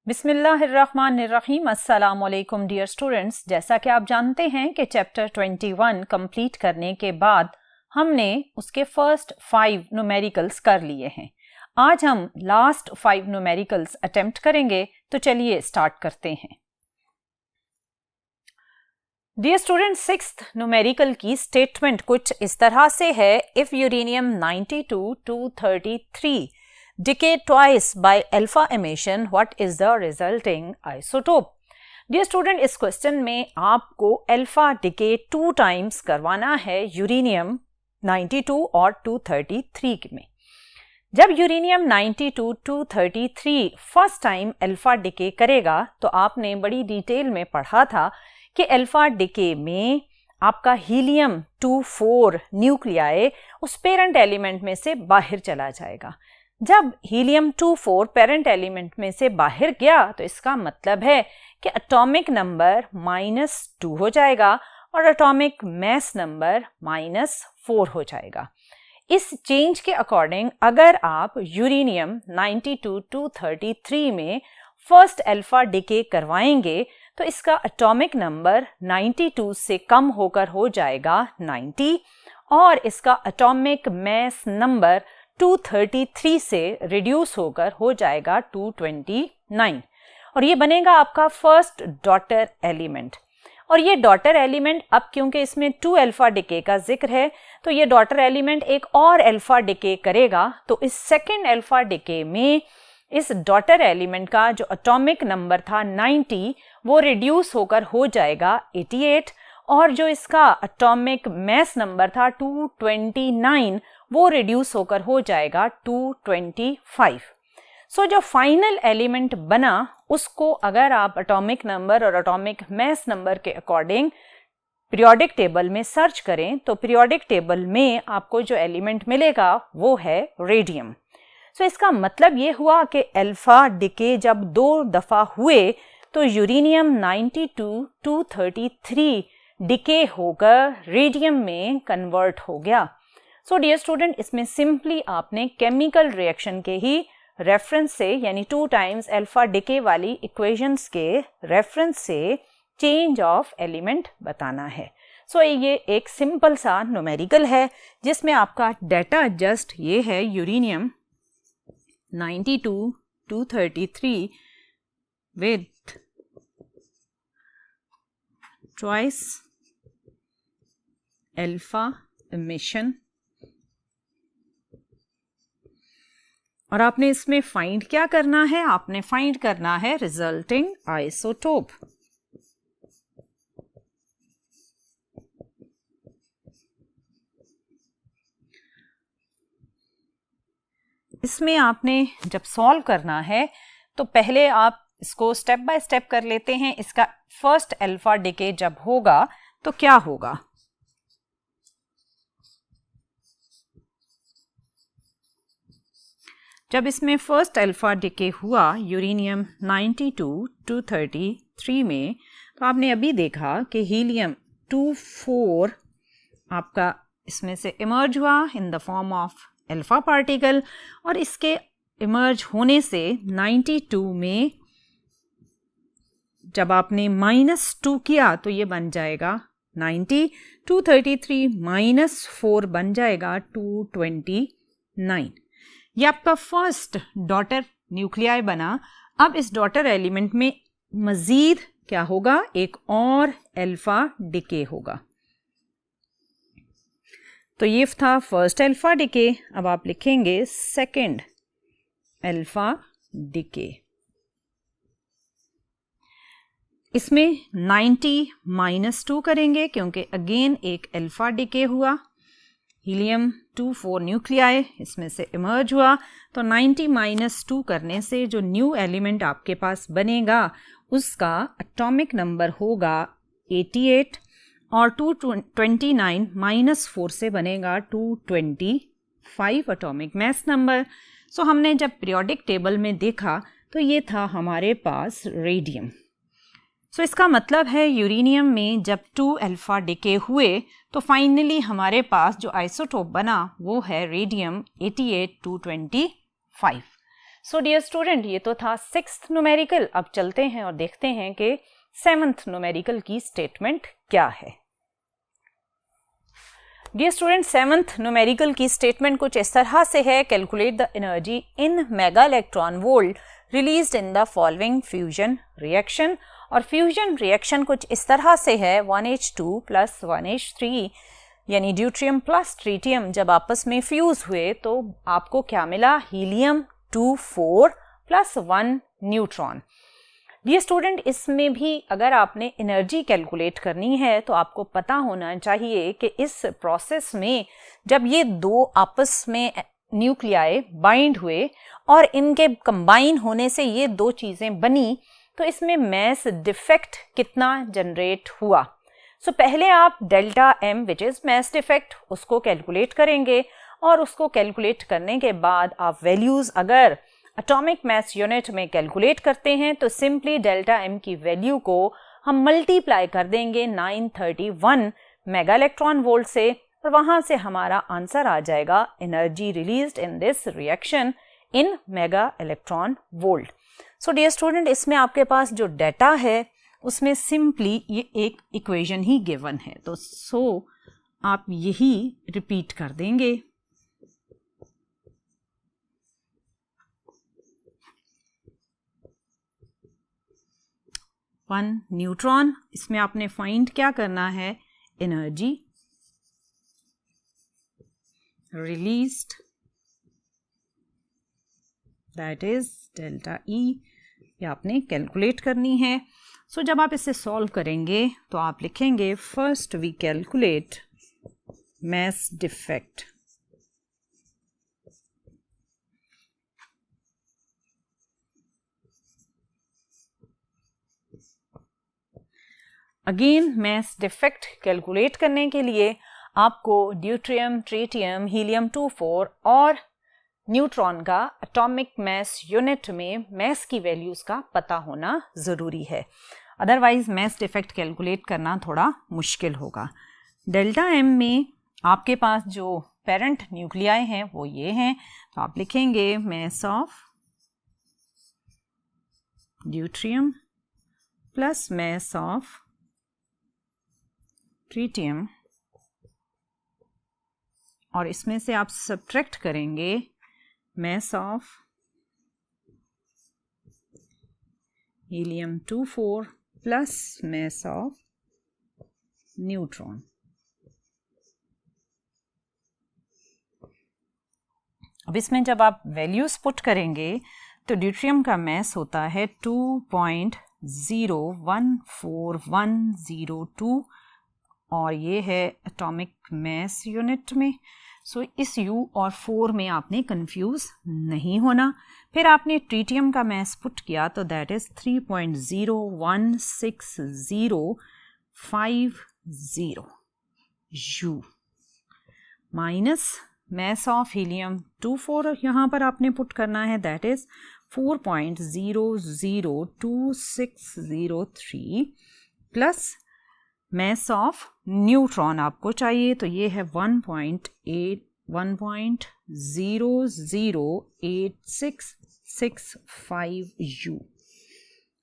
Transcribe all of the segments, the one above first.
बिस्मिल्लाहिर्रहमानिर्रहीम। अस्सलाम वालेकुम डियर स्टूडेंट्स। जैसा कि आप जानते हैं कि चैप्टर 21 कंप्लीट करने के बाद हमने उसके फर्स्ट 5 न्यूमेरिकल्स कर लिए हैं। आज हम लास्ट 5 न्यूमेरिकल्स अटेम्प्ट करेंगे, तो चलिए स्टार्ट करते हैं। डियर स्टूडेंट, 6th न्यूमेरिकल की स्टेटमेंट कुछ इस तरह से है। If uranium 92-233 decay twice by alpha emission, what is the resulting isotope? Dear student, इस क्वेश्चन में आपको अल्फा डिके 2 टाइम्स करवाना है यूरेनियम 92 और 233 में। जब uranium 92 233 first time alpha decay करेगा तो आपने बड़ी डिटेल में पढ़ा था कि अल्फा डिके में आपका हीलियम 24 न्यूक्लियाई उस पेरेंट एलिमेंट में से बाहर चला जाएगा। जब हीलियम 24 पेरेंट एलिमेंट में से बाहर गया तो इसका मतलब है कि एटॉमिक नंबर -2 हो जाएगा और एटॉमिक मास नंबर -4 हो जाएगा। इस चेंज के अकॉर्डिंग अगर आप यूरेनियम 92 233 में फर्स्ट अल्फा डिके करवाएंगे तो इसका एटॉमिक नंबर 92 से कम होकर हो जाएगा 90 और इसका एटॉमिक मास नंबर 233 से रिड्यूस होकर हो जाएगा 229 और ये बनेगा आपका फर्स्ट डॉटर एलिमेंट। और ये डॉटर एलिमेंट अब क्योंकि इसमें 2 अल्फा डिके का जिक्र है तो ये डॉटर एलिमेंट एक और अल्फा डिके करेगा, तो इस सेकेंड अल्फा डिके में इस डॉटर एलिमेंट का जो एटॉमिक नंबर था 90 वो रिड्यूस होकर हो जाएगा 88 और जो इसका एटॉमिक मास नंबर था 229 वो रिड्यूस होकर हो जाएगा 225। सो जो फाइनल एलिमेंट बना उसको अगर आप एटॉमिक नंबर और एटॉमिक मास नंबर के अकॉर्डिंग पीरियोडिक टेबल में सर्च करें तो पीरियोडिक टेबल में आपको जो एलिमेंट मिलेगा वो है रेडियम। सो इसका मतलब ये हुआ कि अल्फा डिके जब 2 दफ़ा हुए तो यूरेनियम 92 233 डिके होकर रेडियम में कन्वर्ट हो गया। सो डियर स्टूडेंट, इसमें सिंपली आपने केमिकल रिएक्शन के ही रेफरेंस से यानी 2 टाइम्स अल्फा डिके वाली इक्वेशंस के रेफरेंस से चेंज ऑफ एलिमेंट बताना है। सो ये एक सिंपल सा न्यूमेरिकल है जिसमें आपका डाटा जस्ट ये है uranium 92 233 with twice alpha emission और आपने इसमें फाइंड क्या करना है, आपने फाइंड करना है रिजल्टिंग आइसोटोप। इसमें आपने जब सॉल्व करना है तो पहले आप इसको स्टेप बाय स्टेप कर लेते हैं। इसका फर्स्ट अल्फा डिके जब होगा तो क्या होगा। जब इसमें फर्स्ट अल्फा डिके हुआ यूरेनियम 92 233 में तो आपने अभी देखा कि हीलियम 24 आपका इसमें से इमर्ज हुआ in the form of alpha particle और इसके इमर्ज होने से 92 में जब आपने -2 किया तो ये बन जाएगा 90, 233 -4 बन जाएगा 229। ये आपका फर्स्ट डॉटर न्यूक्लियाई बना। अब इस डॉटर एलिमेंट में मजीद क्या होगा, एक और अल्फा डिके होगा। तो ये था फर्स्ट अल्फा डिके। अब आप लिखेंगे सेकंड अल्फा डिके। इसमें 90 -2 करेंगे क्योंकि अगेन एक अल्फा डिके हुआ। हीलियम 24 न्यूक्लियाई इसमें से इमर्ज हुआ तो 90 -2 करने से जो न्यू एलिमेंट आपके पास बनेगा उसका एटॉमिक नंबर होगा 88 और 229 -4 से बनेगा 225 एटॉमिक मास नंबर। सो हमने जब पीरियोडिक टेबल में देखा तो ये था हमारे पास रेडियम। सो इसका मतलब है यूरेनियम में जब 2 अल्फा डिके हुए तो फाइनली हमारे पास जो आइसोटोप बना वो है रेडियम 88 225। सो डियर स्टूडेंट, ये तो था 6th न्यूमेरिकल। अब चलते हैं और देखते हैं कि 7th न्यूमेरिकल की स्टेटमेंट क्या है। डियर स्टूडेंट, 7th न्यूमेरिकल की स्टेटमेंट कुछ इस तरह से है, calculate the energy in mega electron volt released in the following fusion reaction. और फ्यूजन रिएक्शन कुछ इस तरह से है, 1H2 प्लस 1H3 यानी ड्यूट्रियम प्लस ट्रीटियम जब आपस में फ्यूज हुए तो आपको क्या मिला, helium 2 4 plus 1 neutron. Dear student, इसमें भी अगर आपने एनर्जी कैलकुलेट करनी है तो आपको पता होना चाहिए कि इस प्रोसेस में जब ये दो आपस में न्यूक्लियाई बाइंड हुए और इनके कंबाइन होने से ये दो चीज़ें बनी, तो इसमें मैस डिफेक्ट कितना जनरेट हुआ। सो पहले आप delta M which is mass defect उसको कैलकुलेट करेंगे और उसको कैलकुलेट करने के बाद आप वैल्यूज़ अगर एटॉमिक मैस यूनिट में कैलकुलेट करते हैं तो सिंपली डेल्टा एम की वैल्यू को हम मल्टीप्लाई कर देंगे 931 मेगा इलेक्ट्रॉन वोल्ट से और वहाँ से हमारा आंसर आ जाएगा energy released in this reaction in mega electron volt. So dear student, इसमें आपके पास जो डाटा है उसमें सिंपली ये एक इक्वेशन ही गिवन है, तो आप यही रिपीट कर देंगे। वन न्यूट्रॉन, इसमें आपने फाइंड क्या करना है, energy released, that is delta E, ये आपने कैलकुलेट करनी है। सो जब आप इसे सॉल्व करेंगे तो आप लिखेंगे first we calculate mass defect, again mass defect calculate करने के लिए आपको ड्यूट्रियम, ट्रीटियम, हीलियम 2 4 और न्यूट्रॉन का एटॉमिक मैस यूनिट में मैस की वैल्यूज़ का पता होना ज़रूरी है, अदरवाइज मैस डिफेक्ट कैलकुलेट करना थोड़ा मुश्किल होगा। डेल्टा एम में आपके पास जो पेरेंट न्यूक्लियाई हैं वो ये हैं, तो आप लिखेंगे mass of deuterium plus mass of tritium और इसमें से आप सब्ट्रैक्ट करेंगे mass of helium 2 4 plus mass of neutron. अब इसमें जब आप वैल्यूज पुट करेंगे तो ड्यूट्रियम का मैस होता है 2.014102 और ये है एटॉमिक मैस यूनिट में। सो इस U और 4 में आपने कंफ्यूज नहीं होना। फिर आपने ट्रीटियम का मैस पुट किया तो that is 3.016050 U minus mass of helium 2 4 यहाँ पर आपने पुट करना है, that is 4.002603 plus mass of neutron आपको चाहिए तो ये है 1.0086665 U,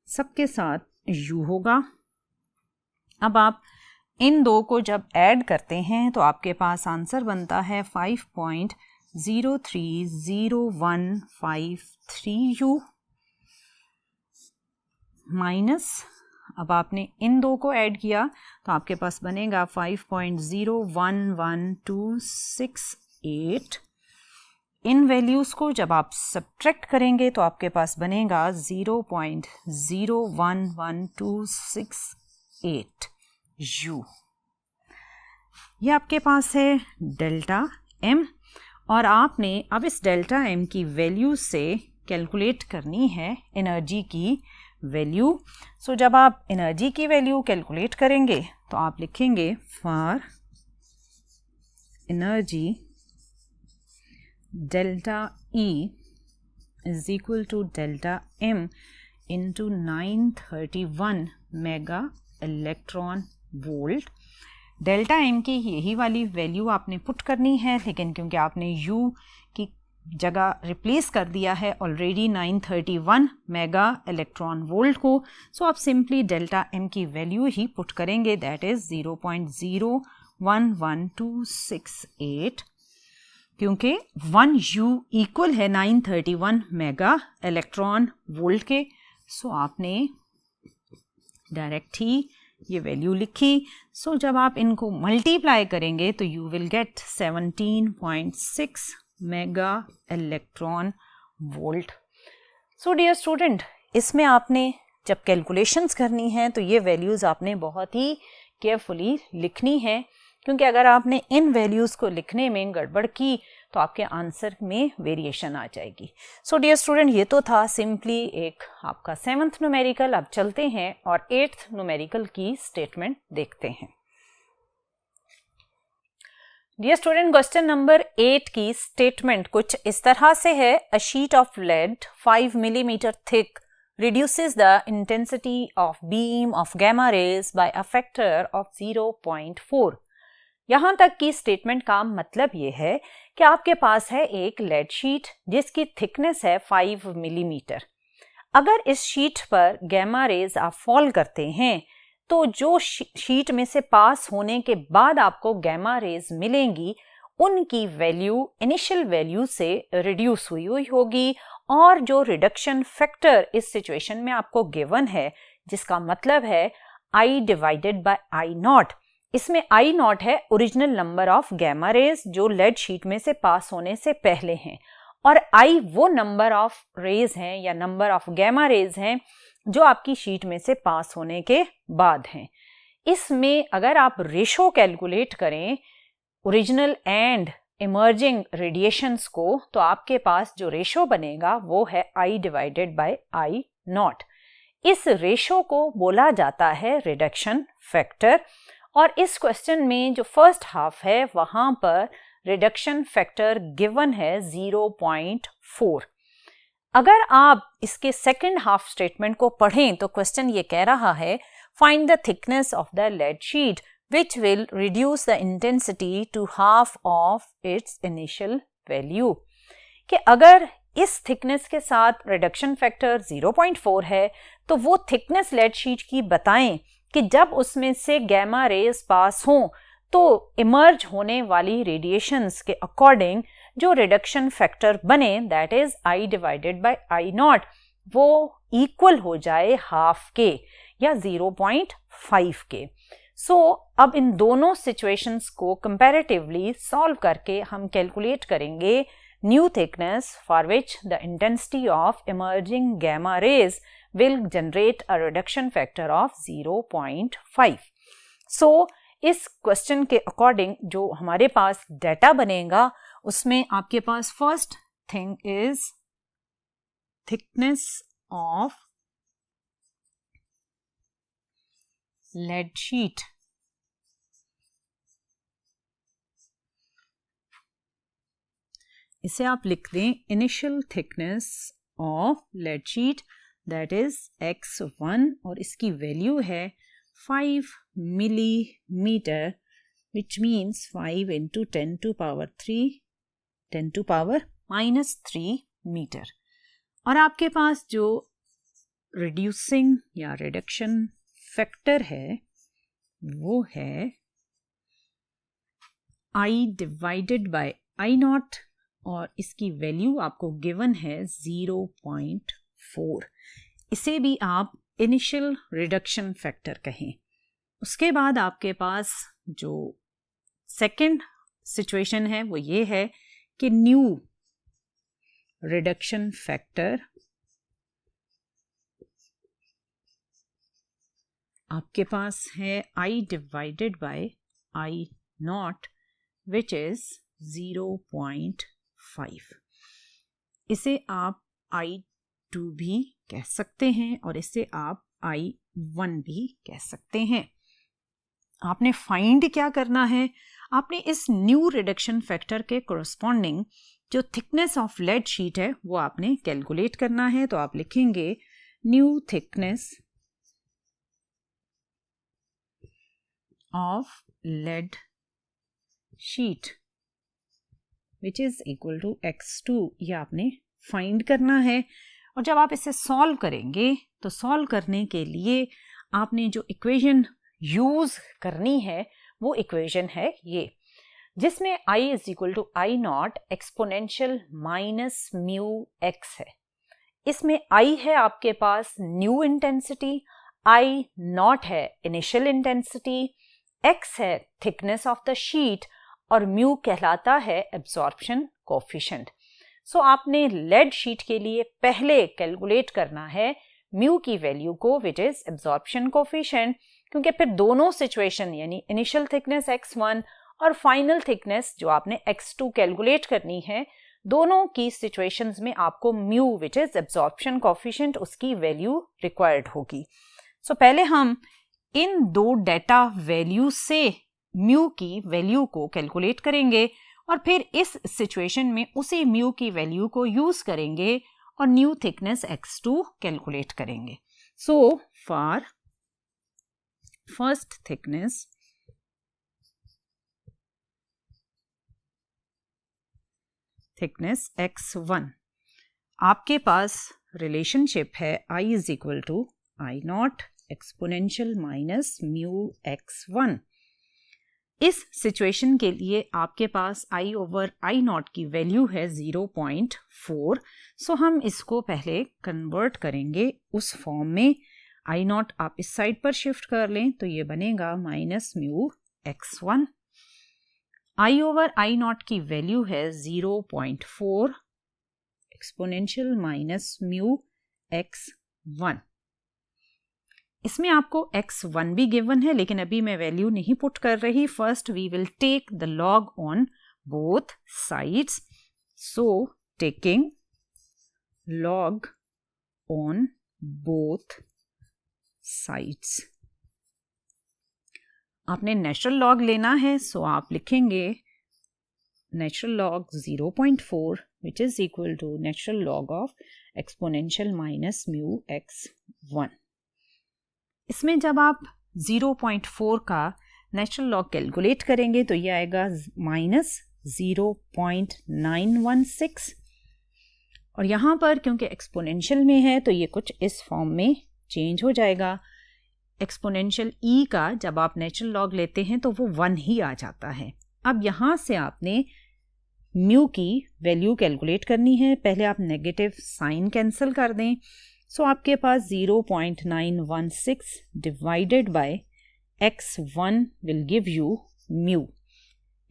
सबके साथ U होगा। अब आप इन दो को जब ऐड करते हैं तो आपके पास आंसर बनता है 5.030153 U माइनस, अब आपने इन दो को ऐड किया तो आपके पास बनेगा 5.011268। इन वैल्यूज़ को जब आप सब्ट्रैक्ट करेंगे तो आपके पास बनेगा 0.011268 U। ये आपके पास है डेल्टा M और आपने अब इस डेल्टा M की वैल्यू से कैलकुलेट करनी है एनर्जी की वैल्यू। सो जब आप एनर्जी की वैल्यू कैलकुलेट करेंगे तो आप लिखेंगे for energy delta E is equal to delta M into 931 mega electron volt. Delta M की यही वाली वैल्यू आपने पुट करनी है, लेकिन क्योंकि आपने U की जगह रिप्लेस कर दिया है ऑलरेडी 931 मेगा इलेक्ट्रॉन वोल्ट को. सो आप सिंपली डेल्टा एम की वैल्यू ही पुट करेंगे, दैट इज 0.011268, क्योंकि 1U इक्वल है 931 मेगा इलेक्ट्रॉन वोल्ट के. सो आपने डायरेक्ट ही ये वैल्यू लिखी. सो जब आप इनको मल्टीप्लाई करेंगे तो you will get 17.6 mega electron volt. So dear student, इसमें आपने जब कैलकुलेशंस करनी है तो ये वैल्यूज़ आपने बहुत ही केयरफुली लिखनी है, क्योंकि अगर आपने इन वैल्यूज़ को लिखने में गड़बड़ की तो आपके आंसर में वेरिएशन आ जाएगी. सो डियर स्टूडेंट, ये तो था सिंपली एक आपका 7th न्यूमेरिकल. अब चलते हैं और 8th न्यूमेरिकल की स्टेटमेंट देखते हैं. डियर स्टूडेंट, क्वेश्चन नंबर 8 की स्टेटमेंट कुछ इस तरह से है. A sheet of lead 5 millimetre thick reduces the intensity of beam of gamma rays by a factor of 0.4. यहाँ तक की स्टेटमेंट का मतलब ये है कि आपके पास है एक लेड शीट जिसकी थिकनेस है 5 मिलीमीटर. अगर इस शीट पर गैमा रेज आप फॉल करते हैं तो जो शीट में से पास होने के बाद आपको गैमा रेज मिलेंगी, उनकी वैल्यू इनिशियल वैल्यू से रिड्यूस हुई होगी, और जो रिडक्शन फैक्टर इस सिचुएशन में आपको गिवन है, जिसका मतलब है I divided by I naught. इसमें I नॉट है original number of gamma rays जो लेड शीट में से पास होने से पहले हैं, और I वो नंबर ऑफ रेज हैं या नंबर ऑफ गैमा रेज हैं जो आपकी शीट में से पास होने के बाद हैं. इसमें अगर आप रेशो कैलकुलेट करें ओरिजिनल एंड इमर्जिंग रेडिएशंस को, तो आपके पास जो रेशो बनेगा वो है I divided by I not. इस रेशो को बोला जाता है रिडक्शन फैक्टर, और इस क्वेश्चन में जो फर्स्ट हाफ है वहां पर रिडक्शन फैक्टर गिवन है 0.4. अगर आप इसके सेकंड हाफ स्टेटमेंट को पढ़ें तो क्वेश्चन ये कह रहा है find the thickness of the lead sheet which will reduce the intensity to half of its initial value. कि अगर इस थिकनेस के साथ रिडक्शन फैक्टर 0.4 है तो वो थिकनेस लेड शीट की बताएं कि जब उसमें से गैमा रेज पास हों तो इमर्ज होने वाली रेडिएशंस के अकॉर्डिंग जो रिडक्शन फैक्टर बने, that is I divided by I not, वो इक्वल हो जाए हाफ के या 0.5 के. सो अब इन दोनों सिचुएशंस को कंपैरेटिवली सॉल्व करके हम कैलकुलेट करेंगे new thickness for which the intensity of emerging gamma rays will generate a reduction factor of 0.5. So इस क्वेश्चन के अकॉर्डिंग जो हमारे पास डाटा बनेगा उसमें आपके पास first thing is thickness of lead sheet. इसे आप लिख दें initial thickness of lead sheet, that is x1, और इसकी वैल्यू है 5 millimetre, which means 5 into 10 to power 3, 10 to power -3 metre. और आपके पास जो रिड्यूसिंग या रिडक्शन फैक्टर है वो है I divided by I not, और इसकी वैल्यू आपको गिवन है 0.4. इसे भी आप इनिशियल रिडक्शन फैक्टर कहें. उसके बाद आपके पास जो सेकंड सिचुएशन है वो ये है कि न्यू रिडक्शन फैक्टर आपके पास है I divided by I not which is 0.5. इसे आप I2 भी कह सकते हैं और इसे आप I1 भी कह सकते हैं. आपने फाइंड क्या करना है, आपने इस न्यू रिडक्शन फैक्टर के कोरस्पॉन्डिंग जो थिकनेस ऑफ लेड शीट है वो आपने कैलकुलेट करना है. तो आप लिखेंगे new thickness of lead sheet which is equal to x2, ये आपने फाइंड करना है। और जब आप इसे सॉल्व करेंगे तो सॉल्व करने के लिए आपने जो इक्वेशन यूज करनी है वो इक्वेशन है ये, जिसमें i is equal to I naught exponential minus mu x है। इसमें i है आपके पास न्यू इंटेंसिटी, i नॉट है इनिशियल इंटेंसिटी, x है थिकनेस ऑफ द शीट और म्यू कहलाता है एब्जॉर्प्शन कोफिशिएंट। सो आपने लेड शीट के लिए पहले कैलकुलेट करना है म्यू की वैल्यू को, विच इज एब्जॉर्प्शन कोफिशिएंट, क्योंकि फिर दोनों सिचुएशन यानी इनिशियल थिकनेस x1 और फाइनल थिकनेस जो आपने x2 कैलकुलेट करनी है, दोनों की सिचुएशंस में आपको mu which is absorption coefficient उसकी वैल्यू रिक्वायर्ड होगी। सो पहले हम इन दो डेटा वैल्यू से म्यू की वैल्यू को कैलकुलेट करेंगे और फिर इस सिचुएशन में उसी म्यू की वैल्यू को यूज करेंगे और न्यू थिकनेस x2 कैलकुलेट करेंगे। So for first thickness x1 आपके पास रिलेशनशिप है i is equal to I naught exponential minus mu x1। इस सिचुएशन के लिए आपके पास i ओवर आई नॉट की वैल्यू है 0.4। सो हम इसको पहले कन्वर्ट करेंगे उस फॉर्म में। आई नॉट आप इस साइड पर शिफ्ट कर लें तो ये बनेगा minus mu x1। i over I naught की वैल्यू है 0.4 एक्सपोनेंशियल माइनस म्यू x1। इसमें आपको x1 भी गिवन है, लेकिन अभी मैं वैल्यू नहीं पुट कर रही। First we will take the log on both sides. So taking log on both sides, आपने नेचुरल लॉग लेना है। सो आप लिखेंगे natural log 0.4 which is equal to natural log of exponential minus mu x1। इसमें जब आप 0.4 का natural log calculate करेंगे तो ये आएगा माइनस 0.916 और यहाँ पर क्योंकि एक्सपोनेंशियल में है तो ये कुछ इस फॉर्म में चेंज हो जाएगा। एक्सपोनेंशियल e का जब आप नेचुरल लॉग लेते हैं तो वो 1 ही आ जाता है। अब यहाँ से आपने म्यू की वैल्यू कैलकुलेट करनी है। पहले आप नेगेटिव साइन कैंसिल कर दें। सो आपके पास 0.916 divided by x1 will give you mu.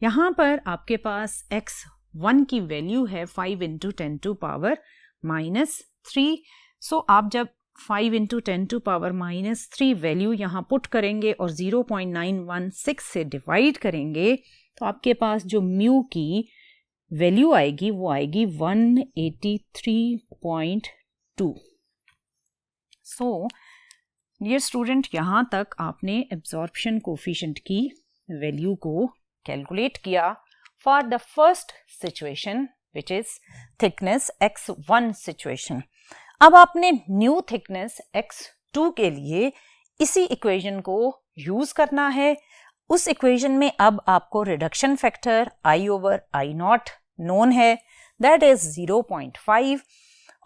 यहाँ पर आपके पास x1 की वैल्यू है 5 into 10 to power minus 3। So आप जब 5 into 10 to power minus 3 value यहाँ पुट करेंगे और 0.916 से डिवाइड करेंगे तो आपके पास जो म्यू की वैल्यू आएगी वो आएगी 183.2। सो डियर स्टूडेंट, यहाँ तक आपने एब्जॉर्प्शन कोफिशिएंट की वैल्यू को कैलकुलेट किया for the first situation which is thickness x1 situation. अब आपने न्यू थिकनेस x2 के लिए इसी इक्वेशन को यूज करना है। उस इक्वेशन में अब आपको reduction factor i over I naught known है, दैट इज 0.5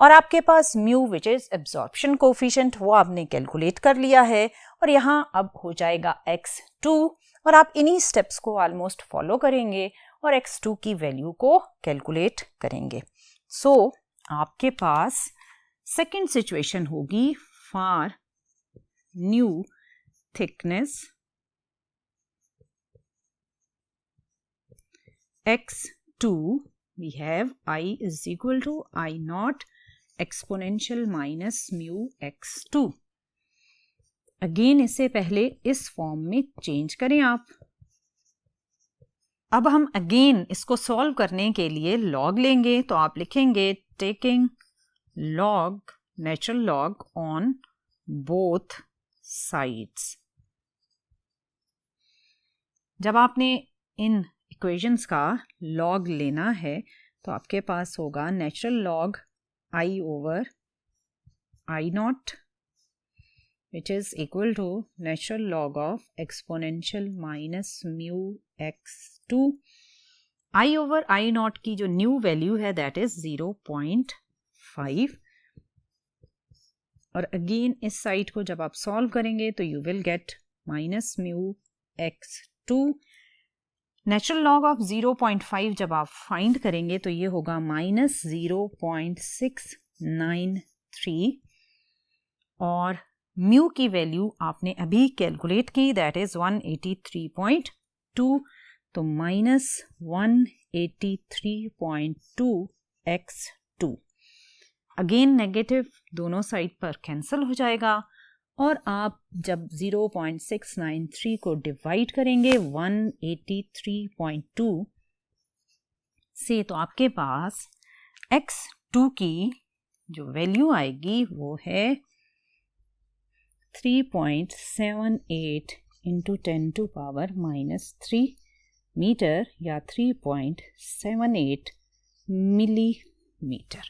और आपके पास mu which is absorption coefficient वो आपने कैलकुलेट कर लिया है और यहाँ अब हो जाएगा x2 और आप इन्हीं स्टेप्स को ऑलमोस्ट फॉलो करेंगे और x2 की वैल्यू को कैलकुलेट करेंगे। सो आपके पास सेकेंड सिचुएशन होगी for new thickness x2 we have I is equal to I naught exponential minus mu x2। Again इसे पहले इस फॉर्म में चेंज करें आप। अब हम अगेन इसको सॉल्व करने के लिए लॉग लेंगे तो आप लिखेंगे taking log natural log on both sides. जब आपने इन इक्वेशंस का लॉग लेना है तो आपके पास होगा natural log I over I not which is equal to natural log of exponential minus mu x2 I over I not की जो न्यू वैल्यू है दैट इज 0.5 और अगेन इस साइड को जब आप सॉल्व करेंगे तो you will get minus mu x2। Natural log of 0.5 जब आप फाइंड करेंगे तो ये होगा माइनस 0.693 और म्यू की वैल्यू आपने अभी कैलकुलेट की दैट इज 183.2 तो माइनस 183.2 x2। अगेन नेगेटिव दोनों साइड पर कैंसिल हो जाएगा और आप जब 0.693 को डिवाइड करेंगे 183.2 से तो आपके पास x2 की जो वैल्यू आएगी वो है 3.78 इंटू 10 टू पावर -3 मीटर या 3.78 मिलीमीटर।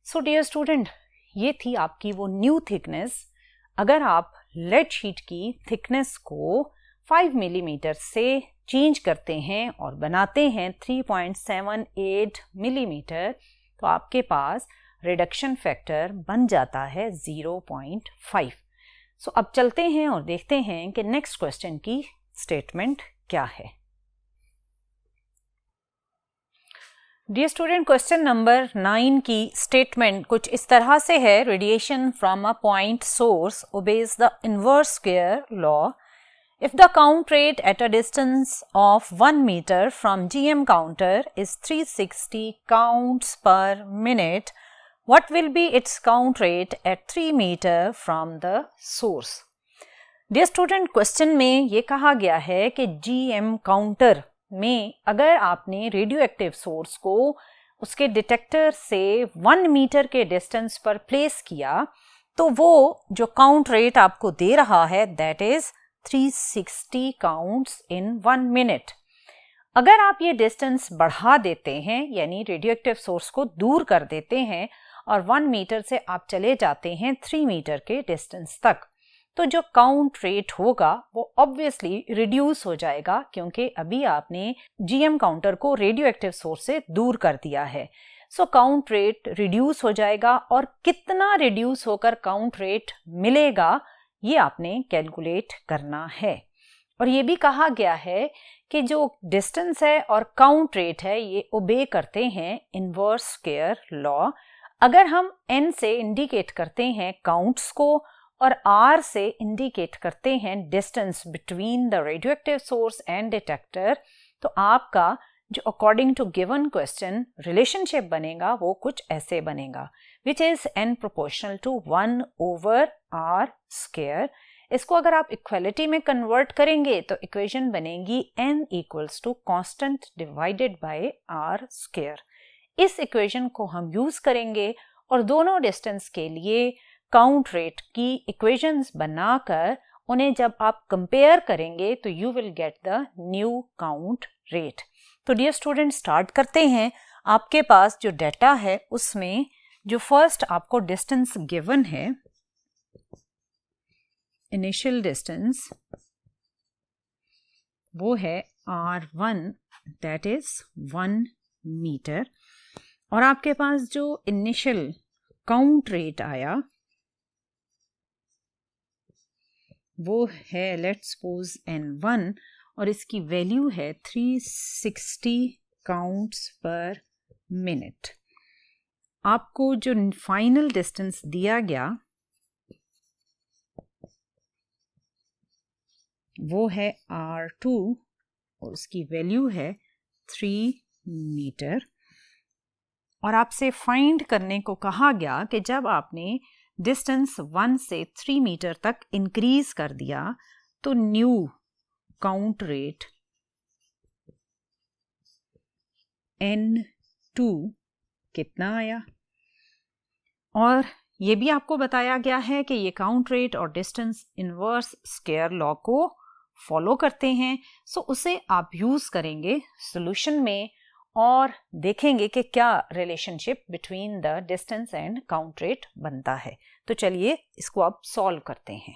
सो डियर स्टूडेंट, ये थी आपकी वो न्यू थिकनेस। अगर आप लेड शीट की थिकनेस को 5 मिलीमीटर से चेंज करते हैं और बनाते हैं 3.78 मिलीमीटर तो आपके पास रिडक्शन फैक्टर बन जाता है 0.5। सो अब चलते हैं और देखते हैं कि नेक्स्ट क्वेश्चन की स्टेटमेंट क्या है। डियर स्टूडेंट, क्वेश्चन नंबर 9 की स्टेटमेंट कुछ इस तरह से है। Radiation from a point source obeys the inverse square law if the count rate at a distance of 1 meter from GM counter is 360 counts per minute, what will be its count rate at 3 meter from the source? Dear student, question में ये कहा गया है कि GM counter में अगर आपने radio active source को उसके डिटेक्टर से 1 मीटर के डिस्टेंस पर प्लेस किया तो वो जो काउंट रेट आपको दे रहा है that is 360 counts in 1 minute. अगर आप ये डिस्टेंस बढ़ा देते हैं यानी रेडियोएक्टिव सोर्स को दूर कर देते हैं और 1 मीटर से आप चले जाते हैं 3 मीटर के डिस्टेंस तक तो जो काउंट रेट होगा वो ऑब्वियसली रिड्यूस हो जाएगा क्योंकि अभी आपने जीएम काउंटर को रेडियोएक्टिव सोर्स से दूर कर दिया है। सो काउंट रेट रिड्यूस हो जाएगा और कितना रिड्यूस होकर काउंट रेट मिलेगा ये आपने कैलकुलेट करना है। और ये भी कहा गया है कि जो डिस्टेंस है और काउंट रेट है ये ओबे करते हैं इनवर्स स्क्वायर लॉ। अगर हम n से इंडिकेट करते हैं काउंट्स को और r से इंडिकेट करते हैं distance between the radioactive source and detector तो आपका जो according to given question relationship बनेगा वो कुछ ऐसे बनेगा which is n proportional to 1 over r square। इसको अगर आप इक्वलिटी में कन्वर्ट करेंगे तो इक्वेशन बनेगी n equals to constant divided by r square। इस इक्वेशन को हम यूज करेंगे और दोनों डिस्टेंस के लिए काउंट रेट की इक्वेशंस बनाकर उन्हें जब आप कंपेयर करेंगे तो you will get the new count rate. तो डियर स्टूडेंट स्टार्ट करते हैं। आपके पास जो डाटा है उसमें जो फर्स्ट आपको डिस्टेंस गिवन है इनिशियल डिस्टेंस वो है r1 दैट इज 1 मीटर और आपके पास जो इनिशियल काउंट रेट आया वो है लेट्स सपोज n1 और इसकी वैल्यू है 360 काउंट्स पर मिनट। आपको जो फाइनल डिस्टेंस दिया गया वो है r2 और उसकी वैल्यू है 3 मीटर और आपसे फाइंड करने को कहा गया कि जब आपने डिस्टेंस 1 से 3 मीटर तक इंक्रीज कर दिया तो न्यू काउंट रेट n2 कितना आया। और ये भी आपको बताया गया है कि ये काउंट रेट और डिस्टेंस इनवर्स स्क्वायर लॉ को फॉलो करते हैं। सो उसे आप यूज करेंगे सॉल्यूशन में और देखेंगे कि क्या relationship between the distance and count rate बनता है। तो चलिए इसको आप सॉल्व करते हैं।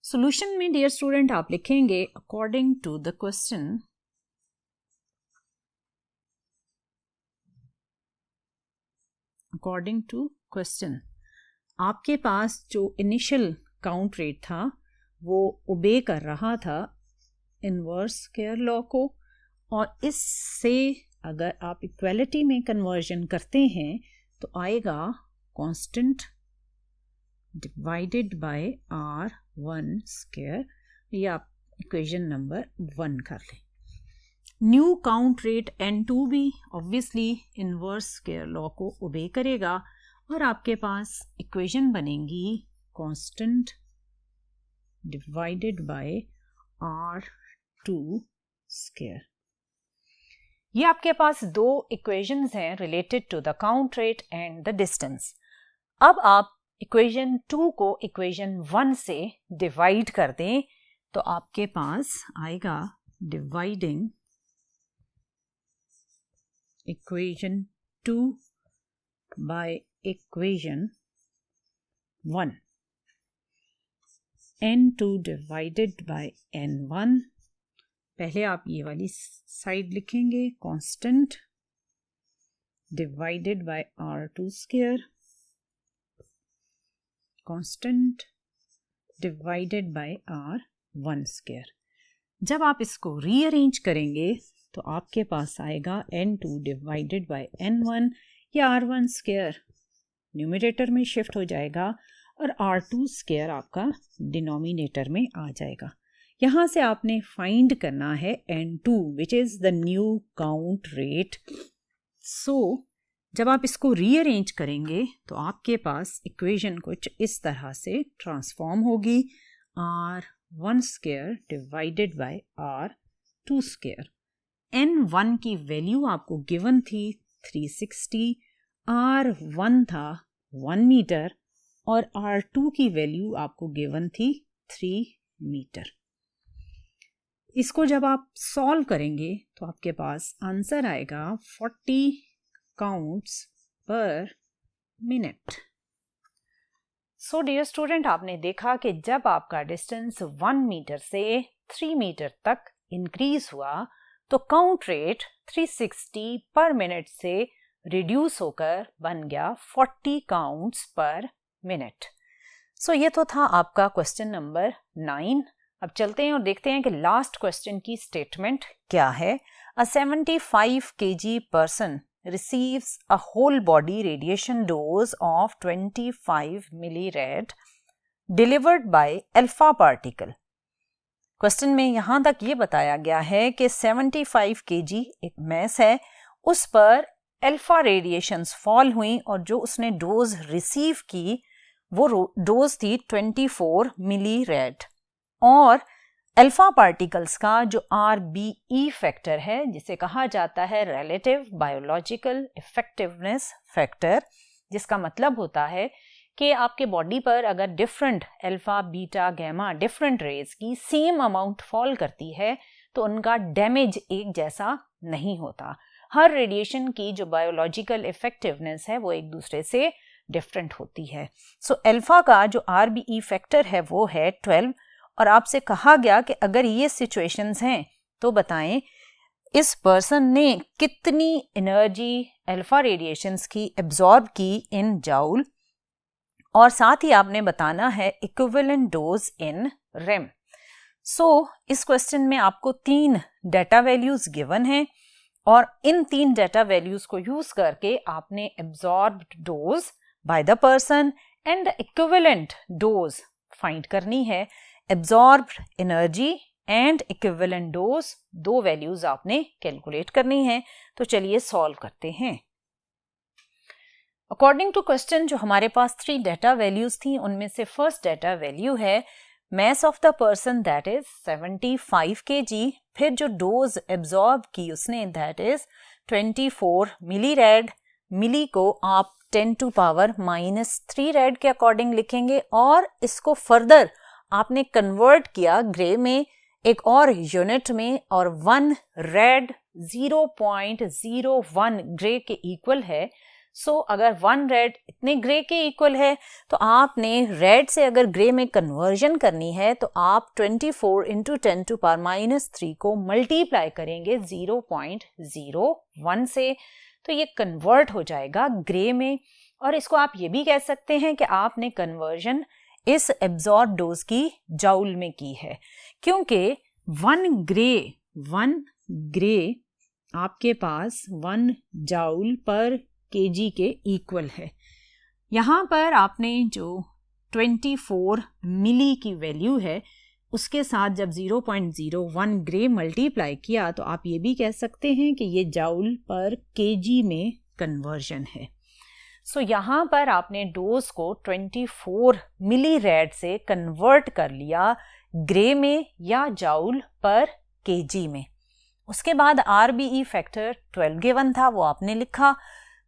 सॉल्यूशन में डियर स्टूडेंट आप लिखेंगे according to the question according to question आपके पास जो इनिशियल काउंट रेट था वो ओबे कर रहा था इन्वर्स स्क्वायर लॉ को, और इससे अगर आप इक्वलिटी में कन्वर्जन करते हैं तो आएगा constant divided bye R1 square. ये आप इक्वेशन नंबर 1 कर लें। न्यू काउंट रेट N2 भी ऑब्वियसली इन्वर्स स्क्वायर लॉ को ओबे करेगा और आपके पास इक्वेशन बनेगी constant divided by R2 square. ये आपके पास दो इक्वेशंस हैं related to the count rate and the distance. अब आप इक्वेशन 2 को इक्वेशन 1 से डिवाइड कर दें तो आपके पास आएगा dividing equation 2 by equation 1, N2 divided by N1। पहले आप ये वाली साइड लिखेंगे constant divided by R2 square, constant divided bye R1 square. जब आप इसको रीअरेंज करेंगे तो आपके पास आएगा N2 डिवाइडेड बाय N1, या R1 स्क्वायर न्यूमरेटर में शिफ्ट हो जाएगा और R2 स्क्वायर आपका डिनोमिनेटर में आ जाएगा। यहाँ से आपने फाइंड करना है N2 which is the new count rate. So जब आप इसको रीअरेंज करेंगे तो आपके पास इक्वेशन कुछ इस तरह से ट्रांसफॉर्म होगी R1 square divided by R2 square. N1 की वैल्यू आपको गिवन थी 360, R1 था 1 मीटर और R2 की वैल्यू आपको गिवन थी 3 मीटर। इसको जब आप सॉल्व करेंगे तो आपके पास आंसर आएगा 40 काउंट्स पर मिनट। सो डियर स्टूडेंट, आपने देखा कि जब आपका डिस्टेंस 1 मीटर से 3 मीटर तक इंक्रीज हुआ तो काउंट रेट 360 पर मिनट से रिड्यूस होकर बन गया 40 काउंट्स पर मिनट। सो ये तो था आपका क्वेश्चन नंबर 9। अब चलते हैं और देखते हैं कि लास्ट क्वेश्चन की स्टेटमेंट क्या है। अ 75 kg person receives a whole body radiation dose of 25 millirad delivered by alpha particle। Question में यहाँ तक ये बताया गया है कि 75 kg एक मैस है, उस पर अल्फा रेडिएशंस फॉल हुई और जो उसने डोज रिसीव की वो डोज थी 24 मिलीरेड। और अल्फा पार्टिकल्स का जो RBE फैक्टर है, जिसे कहा जाता है रिलेटिव बायोलॉजिकल इफेक्टिवनेस फैक्टर, जिसका मतलब होता है कि आपके बॉडी पर अगर different alpha beta gamma different rays की सेम अमाउंट फॉल करती है तो उनका डैमेज एक जैसा नहीं होता। हर रेडिएशन की जो बायोलॉजिकल इफेक्टिवनेस है वो एक दूसरे से डिफरेंट होती है। सो अल्फा का जो RBE फैक्टर है वो है 12। और आपसे कहा गया कि अगर ये सिचुएशंस हैं तो बताएं इस पर्सन ने कितनी एनर्जी अल्फा रेडिएशंस की एब्जॉर्ब की इन जाउल, और साथ ही आपने बताना है इक्विवेलेंट डोज इन रेम। सो इस क्वेश्चन में आपको 3 डाटा वैल्यूज गिवन हैं और इन 3 डाटा वैल्यूज को यूज करके आपने absorbed dose by the person and the equivalent dose find करनी है। Absorbed energy and equivalent dose, 2 values आपने कैलकुलेट करनी है। तो चलिए सॉल्व करते हैं। अकॉर्डिंग टू क्वेश्चन जो हमारे पास 3 डाटा वैल्यूज थी उनमें से फर्स्ट डाटा वैल्यू है mass of the person that is 75 kg, फिर जो डोज एब्जॉर्ब की उसने that is 24 मिलीरेड। मिली को आप 10 to power -3 रेड के अकॉर्डिंग लिखेंगे और इसको फर्दर आपने कन्वर्ट किया ग्रे में एक और यूनिट में, और 1 रेड 0.01 ग्रे के इक्वल है। सो अगर 1 रेड इतने ग्रे के इक्वल है तो आपने रेड से अगर ग्रे में कन्वर्जन करनी है तो आप 24 इंटू 10 to power -3 को मल्टीप्लाई करेंगे 0.01 से, तो ये कन्वर्ट हो जाएगा ग्रे में। और इसको आप ये भी कह सकते हैं कि आपने कन्वर्जन इस एब्जॉर्ब डोज की जाउल में की है, क्योंकि 1 ग्रे आपके पास 1 जाउल पर केजी के इक्वल है। यहाँ पर आपने जो 24 मिली की वैल्यू है उसके साथ जब 0.01 ग्रे मल्टीप्लाई किया तो आप ये भी कह सकते हैं कि ये जाउल पर केजी में कन्वर्जन है। सो यहाँ पर आपने डोज को 24 मिली रेड से कन्वर्ट कर लिया ग्रे में या जाउल पर केजी में। उसके बाद RBE फैक्टर 12 गिवन था, वो आपने लिखा।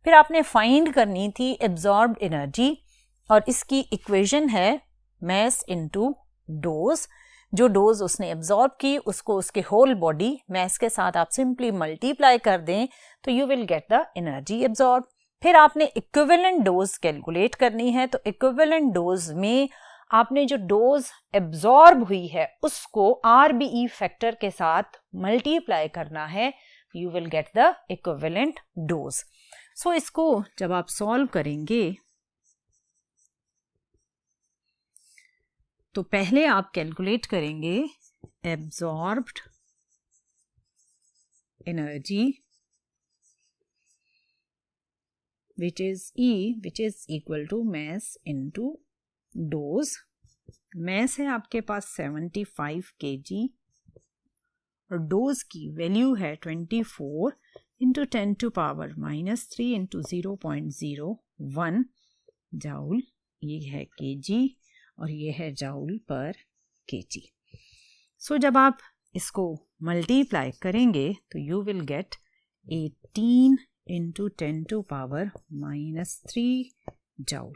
फिर आपने फाइंड करनी थी एब्जॉर्ब्ड एनर्जी, और इसकी इक्वेशन है मैस इनटू डोज। जो डोज उसने एब्जॉर्ब की उसको उसके होल बॉडी मैस के साथ आप सिंपली मल्टीप्लाई कर दें तो you will get the energy absorb. फिर आपने इक्विवेलेंट डोज कैलकुलेट करनी है, तो इक्विवेलेंट डोज में आपने जो डोज एब्जॉर्ब हुई है उसको RBE फैक्टर के साथ मल्टीप्लाई करना है, you will get the equivalent dose. So इसको जब आप सॉल्व करेंगे तो पहले आप कैलकुलेट करेंगे absorbed energy which is E, which is equal to mass into dose। mass है आपके पास 75 kg और डोज की वैल्यू है 24 into 10 to power -3 into 0.01 joule. ये है kg और ये है जाउल पर kg। सो जब आप इसको मल्टीप्लाई करेंगे तो you will get 18 into 10 to power -3 joule.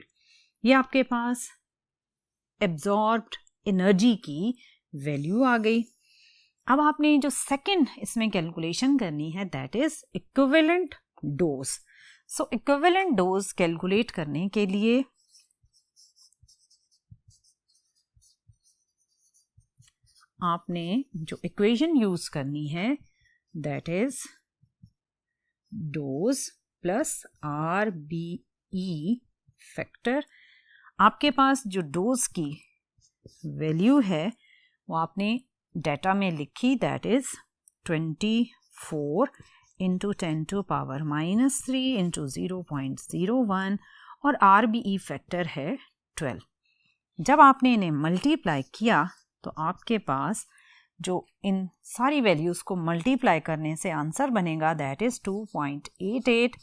ये आपके पास एब्जॉर्ब्ड एनर्जी की वैल्यू आ गई। अब आपने जो सेकंड इसमें कैलकुलेशन करनी है that is equivalent dose. So equivalent dose calculate करने के लिए आपने जो इक्वेशन यूज करनी है that is dose plus RBE factor. आपके पास जो डोज की वैल्यू है वो आपने डाटा में लिखी that is 24 into 10 to power -3 into 0.01 और RBE फैक्टर है 12। जब आपने इन्हें मल्टीप्लाई किया तो आपके पास जो इन सारी वैल्यूज को मल्टीप्लाई करने से आंसर बनेगा that is 2.88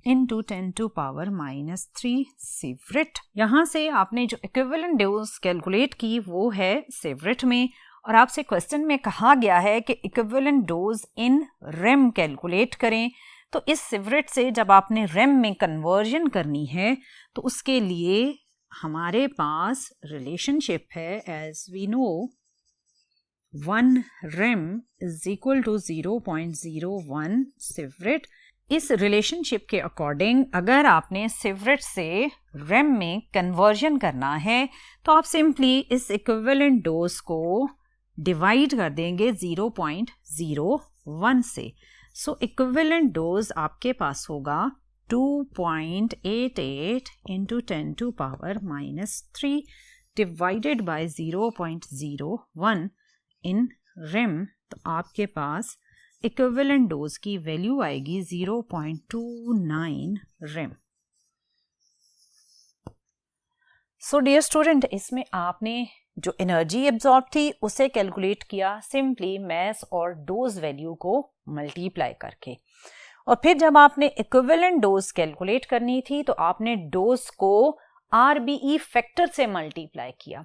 into 10 to power -3 sievert. यहाँ से आपने जो इक्विवेलेंट डोज कैलकुलेट की वो है सीवरेट में, और आपसे क्वेश्चन में कहा गया है कि equivalent dose in rem calculate करें। तो इस सीवरेट से जब आपने रेम में कन्वर्जन करनी है तो उसके लिए हमारे पास रिलेशनशिप है as we know 1 rem is equal to 0.01 sievert. इस रिलेशनशिप के अकॉर्डिंग अगर आपने सीवरेट से रेम में कन्वर्जन करना है तो आप सिंपली इस इक्विवेलेंट डोज को डिवाइड कर देंगे 0.01 से। सो इक्विवेलेंट डोज आपके पास होगा 2.88 into 10 to power -3 divided by 0.01 in rem. तो आपके पास इक्विवेलेंट डोज की वैल्यू आएगी 0.29 रेम। सो डियर स्टूडेंट, इसमें आपने जो एनर्जी एब्जॉर्ब थी उसे कैलकुलेट किया सिंपली मैस और डोज वैल्यू को मल्टीप्लाई करके, और फिर जब आपने इक्विवेलेंट डोज कैलकुलेट करनी थी तो आपने डोज को RBE फैक्टर से मल्टीप्लाई किया।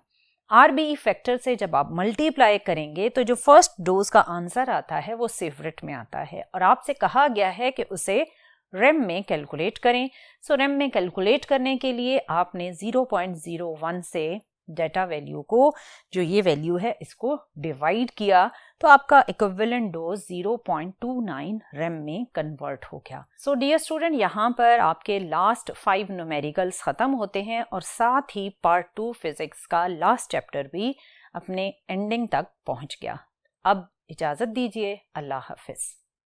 RBE फैक्टर से जब आप मल्टीप्लाई करेंगे तो जो फर्स्ट डोज का आंसर आता है वो सीवरेट में आता है, और आपसे कहा गया है कि उसे रेम में कैलकुलेट करें। सो रेम में कैलकुलेट करने के लिए आपने 0.01 से डेटा वैल्यू को, जो ये वैल्यू है, इसको डिवाइड किया तो आपका इक्विवेलेंट डोज 0.29 रेम में कन्वर्ट हो गया। सो डियर स्टूडेंट, यहाँ पर आपके लास्ट 5 न्यूमेरिकल्स खत्म होते हैं और साथ ही पार्ट 2 फिजिक्स का लास्ट चैप्टर भी अपने एंडिंग तक पहुँच गया। अब इजाज़त दीजिए, अल्लाह हाफिज़।